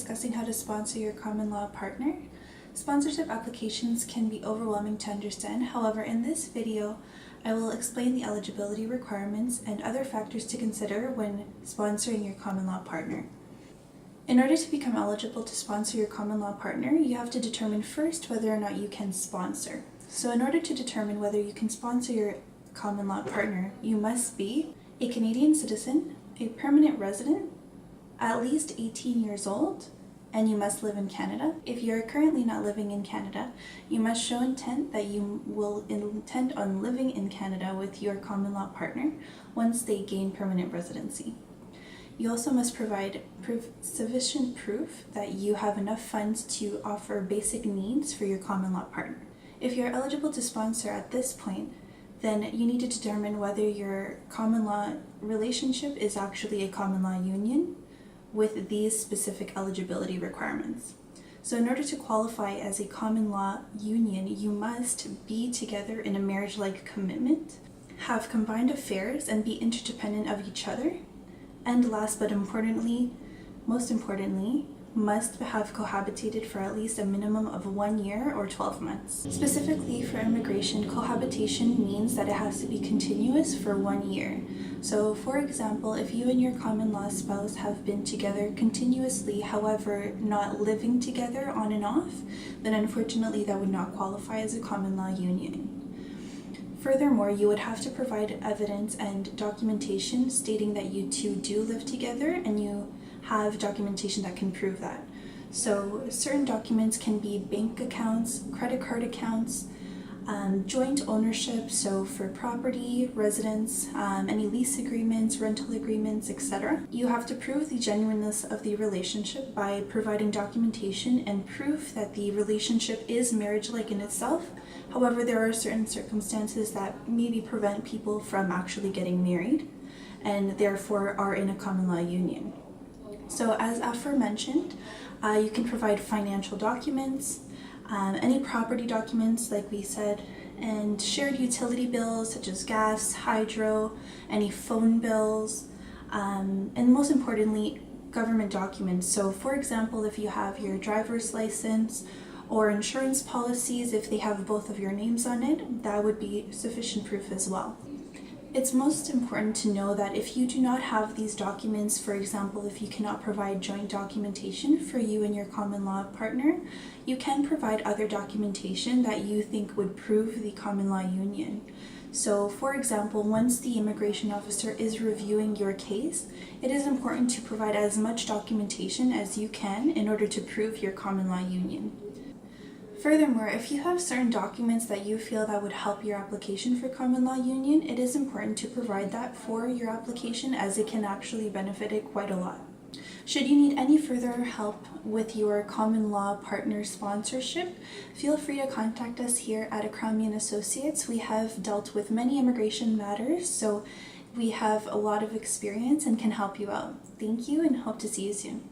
discussing how to sponsor your common law partner. Sponsorship applications can be overwhelming to understand. However, in this video, I will explain the eligibility requirements and other factors to consider when sponsoring your common law partner. In order to become eligible to sponsor your common law partner, you have to determine first whether or not you can sponsor. So in order to determine whether you can sponsor your common law partner, you must be a Canadian citizen, a permanent resident, at least 18 years old, and you must live in Canada. If you're currently not living in Canada, you must show intent that you will intend on living in Canada with your common law partner once they gain permanent residency. You also must provide sufficient proof that you have enough funds to offer basic needs for your common law partner. If you're eligible to sponsor at this point, then you need to determine whether your common law relationship is actually a common law union with these specific eligibility requirements. So in order to qualify as a common law union, you must be together in a marriage-like commitment, have combined affairs, and be interdependent of each other. And last but most importantly, must have cohabitated for at least a minimum of 1 year or 12 months. Specifically for immigration, cohabitation means that it has to be continuous for 1 year. So for example, if you and your common law spouse have been together continuously, however not living together on and off, then unfortunately that would not qualify as a common law union. Furthermore, you would have to provide evidence and documentation stating that you two do live together and you have documentation that can prove that. So certain documents can be bank accounts, credit card accounts, joint ownership, so for property, residence, any lease agreements, rental agreements, etc. You have to prove the genuineness of the relationship by providing documentation and proof that the relationship is marriage-like in itself. However, there are certain circumstances that maybe prevent people from actually getting married and therefore are in a common law union. So as aforementioned, you can provide financial documents, any property documents like we said, and shared utility bills such as gas, hydro, any phone bills, and most importantly, government documents. So for example, if you have your driver's license or insurance policies, if they have both of your names on it, that would be sufficient proof as well. It's most important to know that if you do not have these documents, for example, if you cannot provide joint documentation for you and your common law partner, you can provide other documentation that you think would prove the common law union. So, for example, once the immigration officer is reviewing your case, it is important to provide as much documentation as you can in order to prove your common law union. Furthermore, if you have certain documents that you feel that would help your application for common law union, it is important to provide that for your application as it can actually benefit it quite a lot. Should you need any further help with your common law partner sponsorship, feel free to contact us here at Akrami and Associates. We have dealt with many immigration matters, so we have a lot of experience and can help you out. Thank you and hope to see you soon.